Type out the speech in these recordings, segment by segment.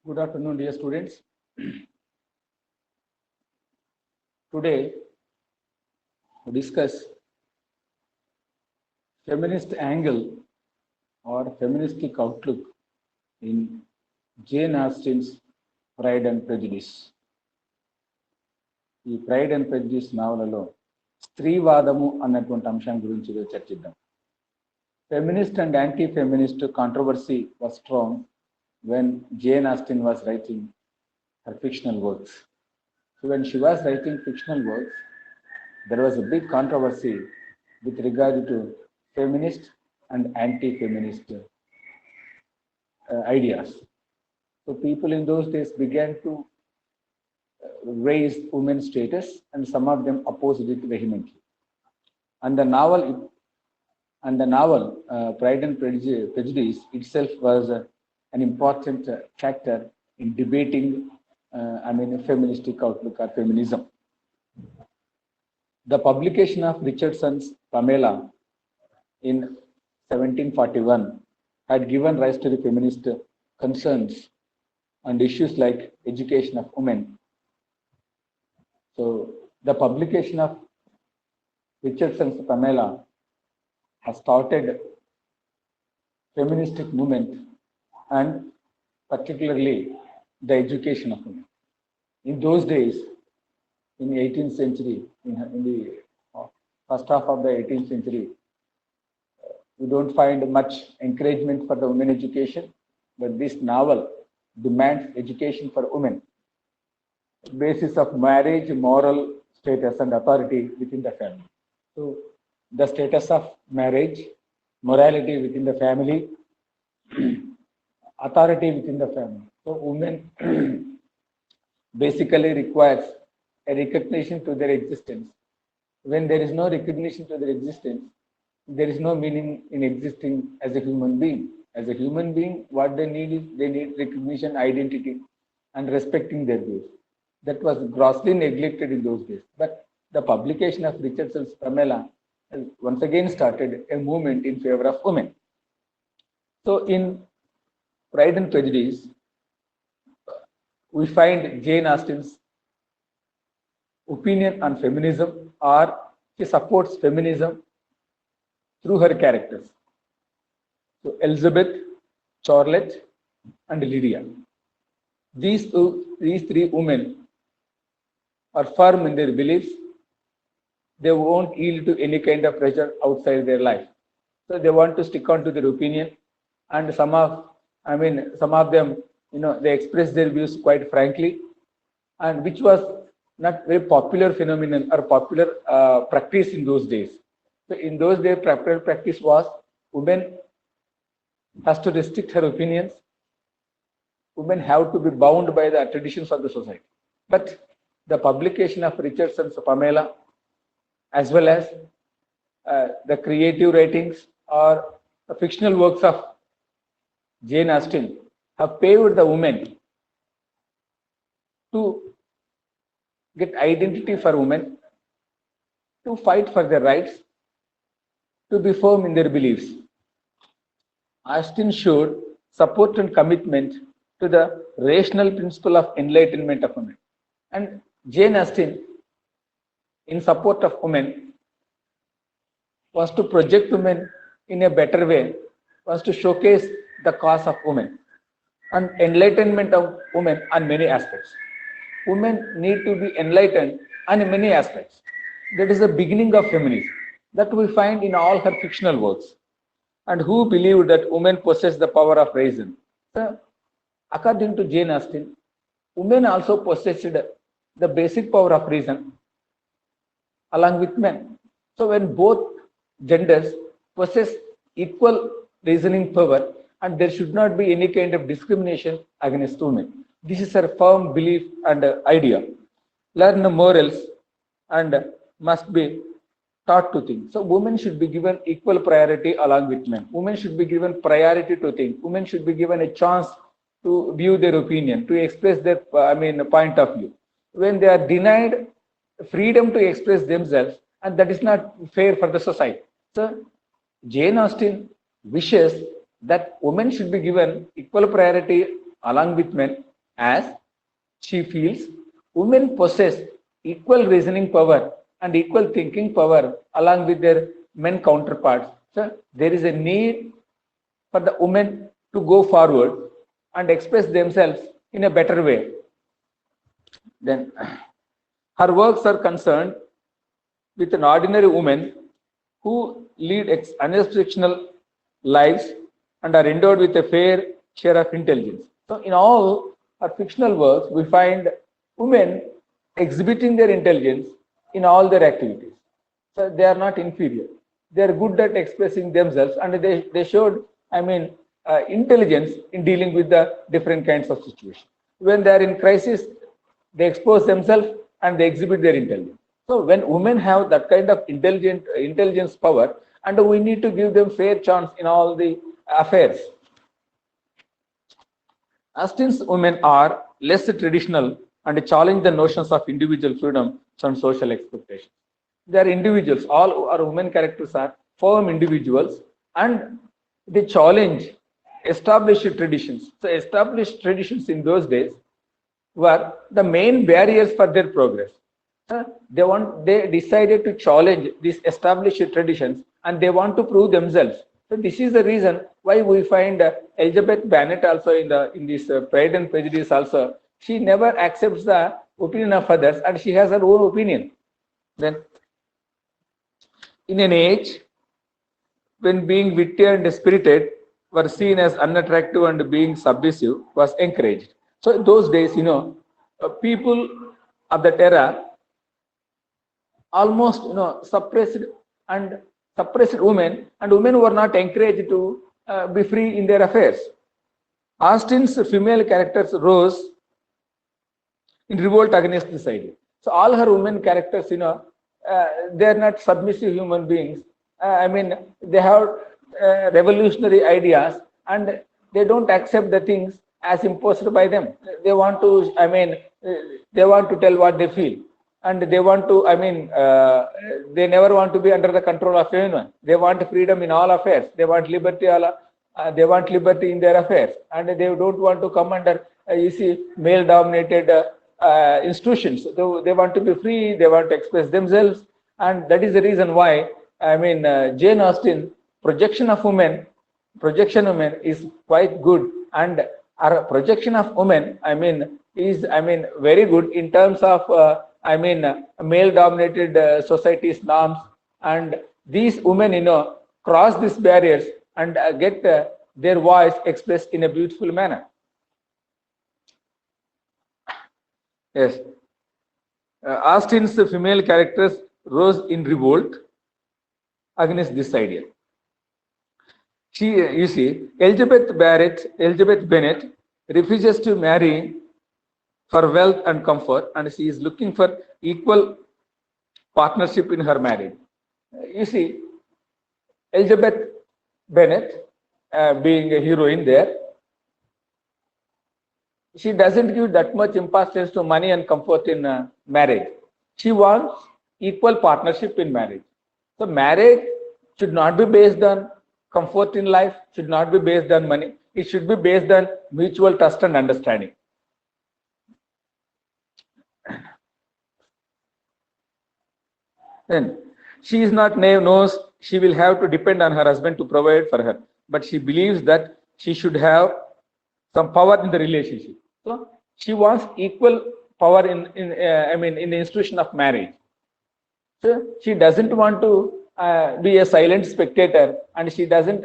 Good afternoon, dear students. Today, we discuss feminist angle or feministic outlook in Jane Austen's Pride and Prejudice. ఈ pride and prejudice నావలలో స్త్రీవాదము అన్నటువంటి అంశం గురించి చర్చిద్దాం. Feminist and anti-feminist controversy was strong when Jane Austen was writing her fictional works. So when she was writing fictional works, there was a big controversy with regard to feminist and anti-feminist ideas. So people in those days began to raise women's status, and some of them opposed it vehemently. And the novel Pride and Prejudice itself was an important factor in debating a feministic outlook or feminism. The publication of Richardson's Pamela in 1741 had given rise to the feminist concerns and issues like education of women. So the publication of Richardson's Pamela has started feministic movement and particularly the education of women. In those days, in the 18th century, in the first half of the 18th century, we don't find much encouragement for the women education, but this novel demands education for women, basis of marriage, moral status and authority within the family. So the status of marriage, morality within the family, authority within the family. So women basically requires a recognition to their existence. When there is no recognition to their existence, there is no meaning in existing as a human being. As a human being, what they need is they need recognition, identity, and respecting their views. That was grossly neglected in those days. But the publication of Richardson's Pamela has once again started a movement in favor of women. So in Pride and Prejudice, we find Jane Austen's opinion on feminism, or she supports feminism through her characters. So Elizabeth, Charlotte, and Lydia. These three women are firm in their beliefs. They won't yield to any kind of pressure outside their life. So they want to stick on to their opinion, and some of them, they express their views quite frankly, and which was not very popular phenomenon or popular practice in those days. So in those days, popular practice was women has to restrict her opinions. Women have to be bound by the traditions of the society. But the publication of Richardson's Pamela, as well as the creative writings or the fictional works of Jane Austen, have paved the women to get identity for women, to fight for their rights, to be firm in their beliefs. Austen showed support and commitment to the rational principle of enlightenment of women. And Jane Austen, in support of women, was to project women in a better way, was to showcase the cause of women and enlightenment of women on many aspects. Women need to be enlightened on many aspects. That is the beginning of feminism that we find in all her fictional works. And who believed that women possess the power of reason? So, according to Jane Austen, women also possessed the basic power of reason along with men. So when both genders possess equal reasoning power, and there should not be any kind of discrimination against women. This is her firm belief and idea. Learn morals and must be taught to think. So women should be given equal priority along with men. Women should be given priority to think. Women should be given a chance to view their opinion, to express their point of view. When they are denied freedom to express themselves, and that is not fair for the society. So Jane Austen wishes that women should be given equal priority along with men, as she feels women possess equal reasoning power and equal thinking power along with their men counterparts. So there is a need for the women to go forward and express themselves in a better way. Then her works are concerned with an ordinary woman who lead unexceptional lives and are endowed with a fair share of intelligence. So in all her fictional works, we find women exhibiting their intelligence in all their activities. So they are not inferior. They are good at expressing themselves, and they showed, intelligence in dealing with the different kinds of situations. When they are in crisis, they expose themselves and they exhibit their intelligence. So when women have that kind of intelligence power, and we need to give them fair chance in all the affairs. Austen's women are less traditional and challenge the notions of individual freedom and social expectations. They are individuals. All our women characters are firm individuals, and they challenge established traditions. So established traditions in those days were the main barriers for their progress. They decided to challenge these established traditions, and they want to prove themselves. So this is the reason why we find Elizabeth Bennet also in this Pride and Prejudice also. She never accepts the opinion of others, and she has her own opinion. Then, in an age when being witty and spirited were seen as unattractive and being submissive was encouraged. So those days, people of that era almost suppressed women, and women were not encouraged to be free in their affairs. Austen's female characters rose in revolt against this idea. So all her women characters, they are not submissive human beings. They have revolutionary ideas, and they don't accept the things as imposed by them. They want to, they want to tell what they feel, and they want to, they never want to be under the control of anyone. They want freedom in all affairs. They want liberty. They want liberty in their affairs, and they don't want to come under, male-dominated institutions. So they want to be free. They want to express themselves, and that is the reason why, Jane Austen projection of women is quite good, and our projection of women, is very good in terms of male-dominated society's norms, and these women, cross these barriers and get their voice expressed in a beautiful manner. Yes, Austen's female characters rose in revolt against this idea. Elizabeth Bennet refuses to marry for wealth and comfort, and she is looking for equal partnership in her marriage. Elizabeth Bennet, being a heroine there, she doesn't give that much importance to money and comfort in marriage. She wants equal partnership in marriage. So marriage should not be based on comfort in life, should not be based on money. It should be based on mutual trust and understanding. Then she is not naive, knows she will have to depend on her husband to provide for her, but she believes that she should have some power in the relationship. So she wants equal power in the institution of marriage. So she doesn't want to be a silent spectator, and she doesn't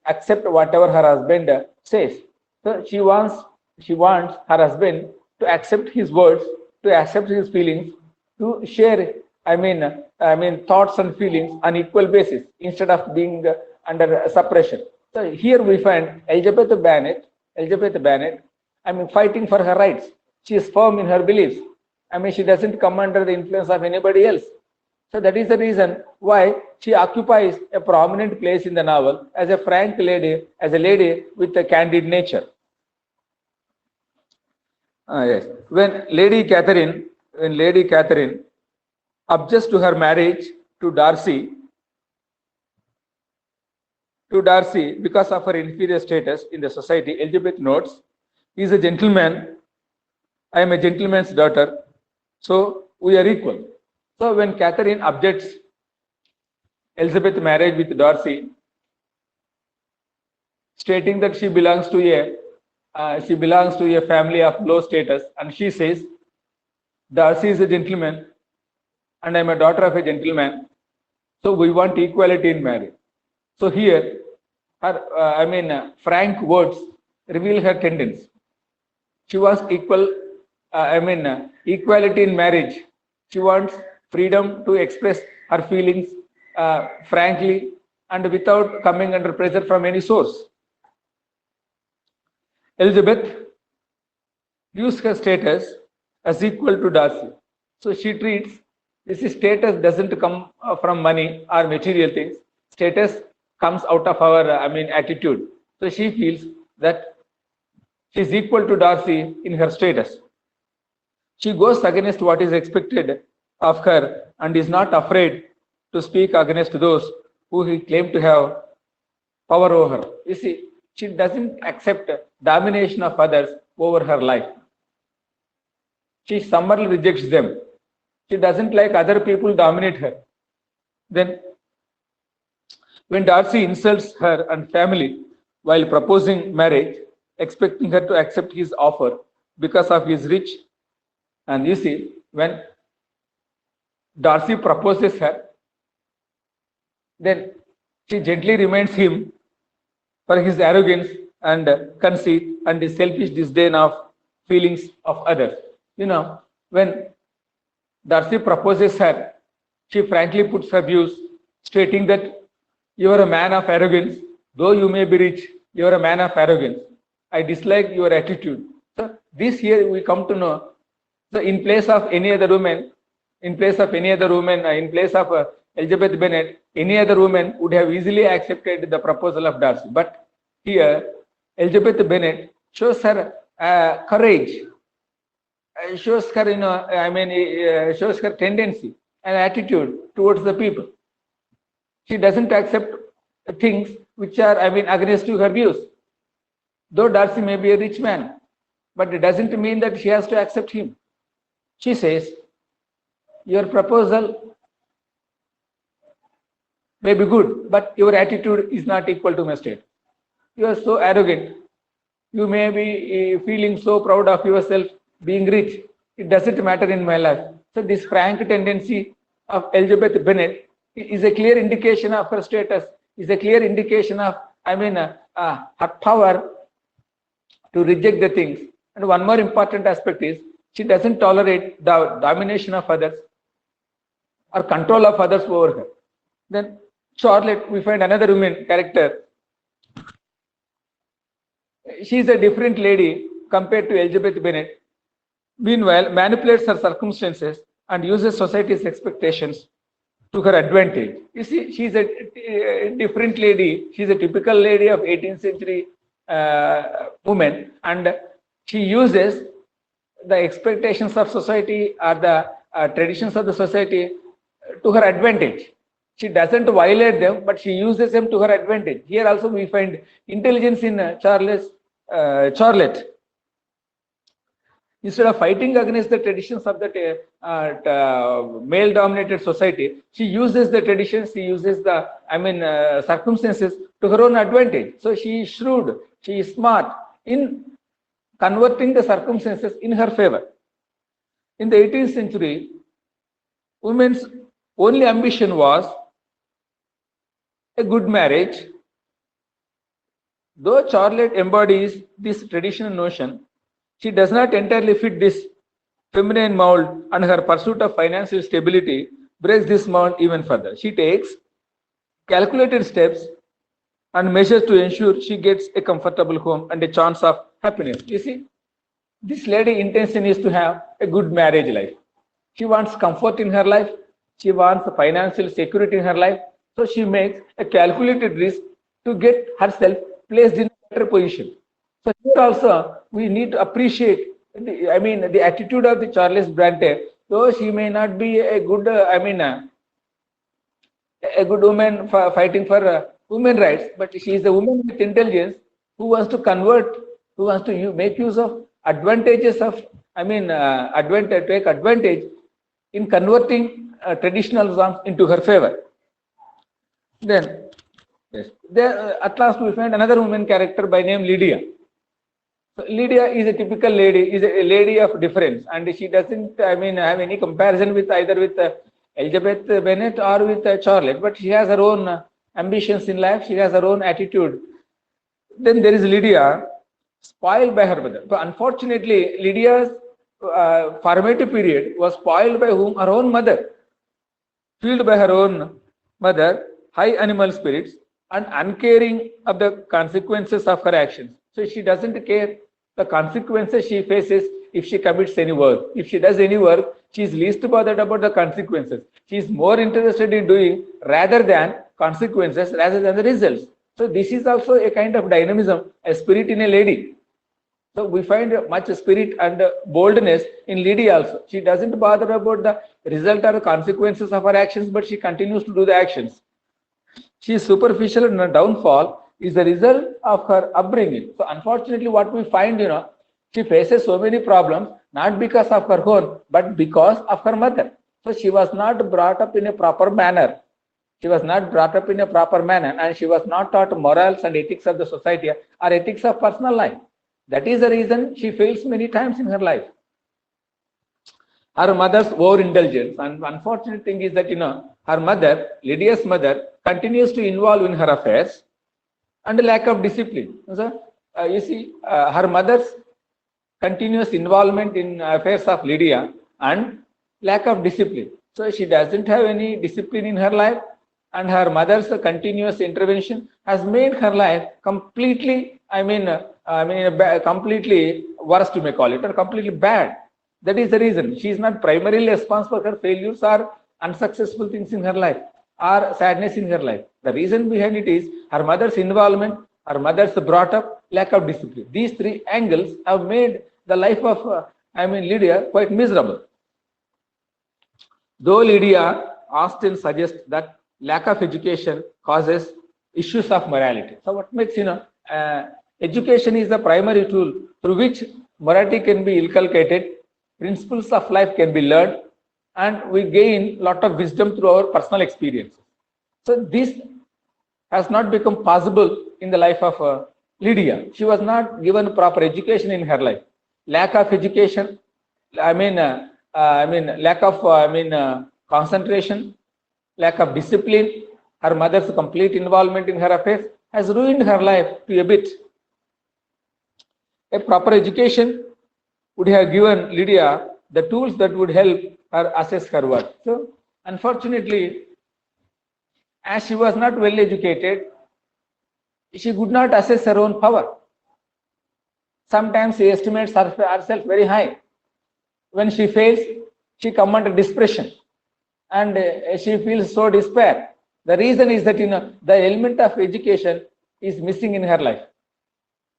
accept whatever her husband says. So she wants her husband to accept his words, to accept his feelings, to share thoughts and feelings on equal basis instead of being under suppression. So here we find Elizabeth Bennet, fighting for her rights. She is firm in her beliefs. She doesn't come under the influence of anybody else. So that is the reason why she occupies a prominent place in the novel as a frank lady, as a lady with a candid nature. Yes. When Lady Catherine objects to her marriage to Darcy because of her inferior status in the society, Elizabeth notes, he is a gentleman I am a gentleman's daughter, so we are equal. So when Catherine objects Elizabeth's marriage with Darcy, stating that she belongs to a family of low status, and she says Darcy is a gentleman and I'm a daughter of a gentleman, so we want equality in marriage. So here, her frank words reveal her tendency. She wants equality in marriage. She wants freedom to express her feelings frankly and without coming under pressure from any source. Elizabeth views her status as equal to Darcy. So she treats this status doesn't come from money or material things. Status comes out of our attitude. So she feels that she is equal to Darcy in her status. She goes against what is expected of her and is not afraid to speak against those who claim to have power over her. You see, she doesn't accept domination of others over her life. She summarily rejects them. She doesn't like other people dominate her. Then, when Darcy insults her and family while proposing marriage, expecting her to accept his offer because of his rich, and you see, when Darcy proposes her, then she gently reminds him for his arrogance and conceit and his selfish disdain of feelings of others. You know, when Darcy proposes her, she frankly puts her views, stating that you are a man of arrogance, though you may be rich, you are a man of arrogance. I dislike your attitude. So this here we come to know. So in place of any other woman, in place of Elizabeth Bennet, any other woman would have easily accepted the proposal of Darcy. But here, Elizabeth Bennet shows her courage, shows her, shows her tendency and attitude towards the people. She doesn't accept things which are, against to her views. Though Darcy may be a rich man, but it doesn't mean that she has to accept him. She says, your proposal may be good, but your attitude is not equal to my state. You are so arrogant. You may be feeling so proud of yourself being rich. It doesn't matter in my life. So this frank tendency of Elizabeth Bennet is a clear indication of her status, is a clear indication of, her power to reject the things. And one more important aspect is she doesn't tolerate the domination of others or control of others over her. Then Charlotte, we find another woman character. She is a different lady compared to Elizabeth Bennet. Meanwhile, manipulates her circumstances and uses society's expectations to her advantage. You see, she is a different lady. She is a typical lady of 18th century woman, and she uses the expectations of society or the traditions of the society to her advantage. She doesn't violate them, but she uses them to her advantage. Here also we find intelligence in Charlotte. Instead of fighting against the traditions of the male-dominated society, she uses the traditions, she uses the circumstances to her own advantage. So she is shrewd, she is smart in converting the circumstances in her favor. In the 18th century, women's only ambition was a good marriage. Though Charlotte embodies this traditional notion, she does not entirely fit this feminine mold, and her pursuit of financial stability breaks this mold even further. She takes calculated steps and measures to ensure she gets a comfortable home and a chance of happiness. You see, this lady intention is to have a good marriage life. She wants comfort in her life. She wants financial security in her life. So she makes a calculated risk to get herself placed in a better position. So here also we need to appreciate the attitude of the Charles Bronte. Though she may not be a good a good woman fighting for women rights, but she is a woman with intelligence who wants to convert, who wants to make use of advantages of take advantage in converting traditional songs into her favor. Then, yes, there, at last we find another woman character by name Lydia. So Lydia is a typical lady, is a lady of difference, and she doesn't, have any comparison with either with Elizabeth Bennet or with Charlotte, but she has her own ambitions in life. She has her own attitude. Then there is Lydia, spoiled by her mother. But unfortunately, Lydia's formative period was spoiled by whom? Her own mother. Fueled by her own mother, high animal spirits, and uncaring of the consequences of her actions. So she doesn't care the consequences she faces if she commits any work. If she does any work, she is least bothered about the consequences. She is more interested in doing rather than consequences, rather than the results. So this is also a kind of dynamism, a spirit in a lady. So we find much spirit and boldness in Lydia also. She doesn't bother about the result or the consequences of her actions, but she continues to do the actions. She is superficial, and her downfall is the result of her upbringing. So unfortunately, what we find, she faces so many problems, not because of her own, but because of her mother. So she was not brought up in a proper manner. She was not brought up in a proper manner, and she was not taught morals and ethics of the society or ethics of personal life. That is the reason she fails many times in her life. Her mother's overindulgence, and unfortunate thing is that, her mother, Lydia's mother, continues to involve in her affairs, and lack of discipline. So, her mother's continuous involvement in affairs of Lydia and lack of discipline. So she doesn't have any discipline in her life, and her mother's continuous intervention has made her life completely, completely worst, you may call it, or completely bad. That is the reason she is not primarily responsible for her failures or unsuccessful things in her life or sadness in her life. The reason behind it is her mother's involvement, her mother's brought up, lack of discipline. These three angles have made the life of Lydia quite miserable. Though Lydia often suggests that lack of education causes issues of morality. So what makes, education is the primary tool through which morality can be inculcated, principles of life can be learned, and we gain a lot of wisdom through our personal experiences. So this has not become possible in the life of Lydia. She was not given proper education in her life. Lack of education, lack of concentration, lack of discipline, her mother's complete involvement in her affairs has ruined her life to a bit. A proper education would have given Lydia the tools that would help her assess her worth. So, unfortunately, as she was not well educated, she could not assess her own power. Sometimes she estimates herself very high. When she fails, she comes under depression, and she feels so despair. The reason is that the element of education is missing in her life.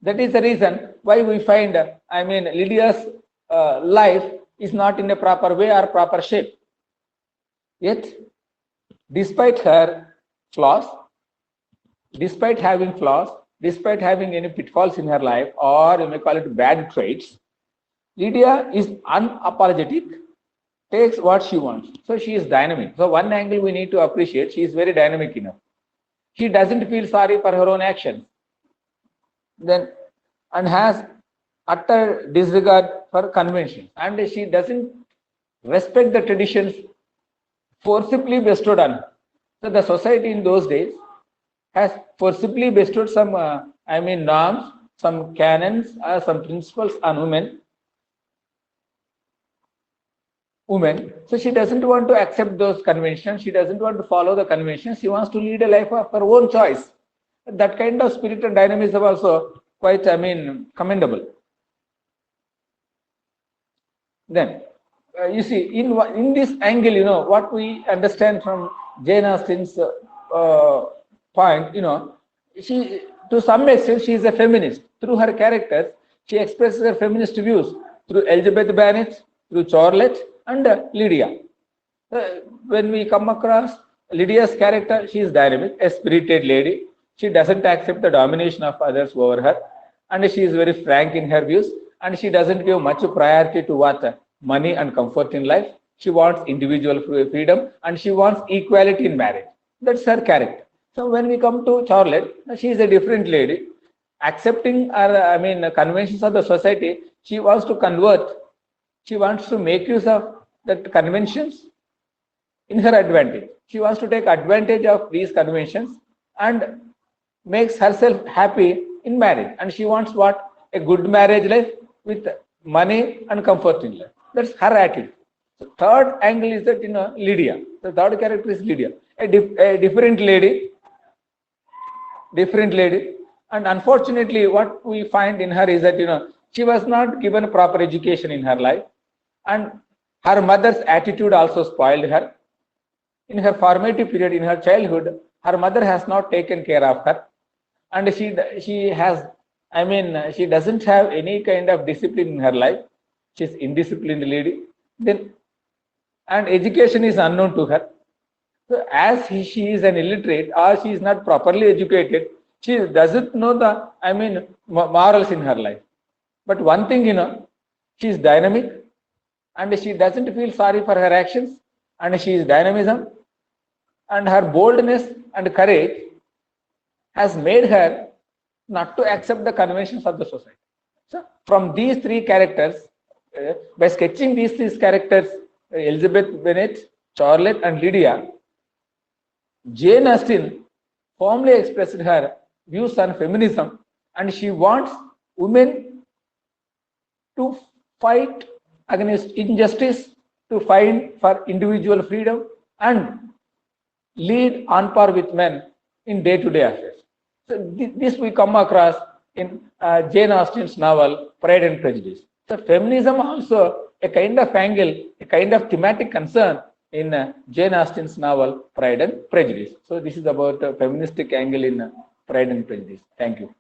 That is the reason why we find Lydia's life is not in a proper way or proper shape. Yet, despite her flaws, despite having flaws, despite having any pitfalls in her life, or you may call it bad traits, Lydia is unapologetic, takes what she wants. So she is dynamic. So one angle we need to appreciate, she is very dynamic enough. She doesn't feel sorry for her own actions. Then, and has utter disregard for convention, and she doesn't respect the traditions forcibly bestowed on her. So the society in those days has forcibly bestowed some norms, some canons, some principles on women. So she doesn't want to accept those conventions. She doesn't want to follow the conventions. She wants to lead a life of her own choice. That kind of spirit and dynamism also quite, commendable. Then, you see, in this angle, what we understand from Jane Austen's point, she, to some extent, she is a feminist. Through her characters, she expresses her feminist views through Elizabeth Bennet, through Charlotte, and Lydia. When we come across Lydia's character, she is dynamic, a spirited lady. She doesn't accept the domination of others over her, and she is very frank in her views. and she doesn't give much priority to what money and comfort in life. She wants individual freedom and she wants equality in marriage. That's her character. So when we come to Charlotte, she is a different lady, accepting her, conventions of the society. She wants to convert. She wants to make use of that conventions in her advantage. She wants to take advantage of these conventions and makes herself happy in marriage. And she wants what? A good marriage life with money and comfort in life. That's her attitude. The third angle is that, Lydia. The third character is Lydia, a different lady, and unfortunately what we find in her is that she was not given proper education in her life, and her mother's attitude also spoiled her. In her formative period, in her childhood, her mother has not taken care of her, and she doesn't have any kind of discipline in her life. She's indisciplined lady. Then, and education is unknown to her. So as she is an illiterate or she is not properly educated, she doesn't know the morals in her life. But one thing, she is dynamic and she doesn't feel sorry for her actions, and she is dynamism, and her boldness and courage has made her not to accept the conventions of the society. So from these three characters, by sketching these three characters, Elizabeth Bennet, Charlotte and Lydia, Jane Austen firmly expressed her views on feminism, and she wants women to fight against injustice, to fight for individual freedom, and lead on par with men in day-to-day affairs. So this we come across in Jane Austen's novel Pride and Prejudice. So feminism also a kind of angle, a kind of thematic concern in Jane Austen's novel Pride and Prejudice. So this is about a feministic angle in Pride and Prejudice. Thank you.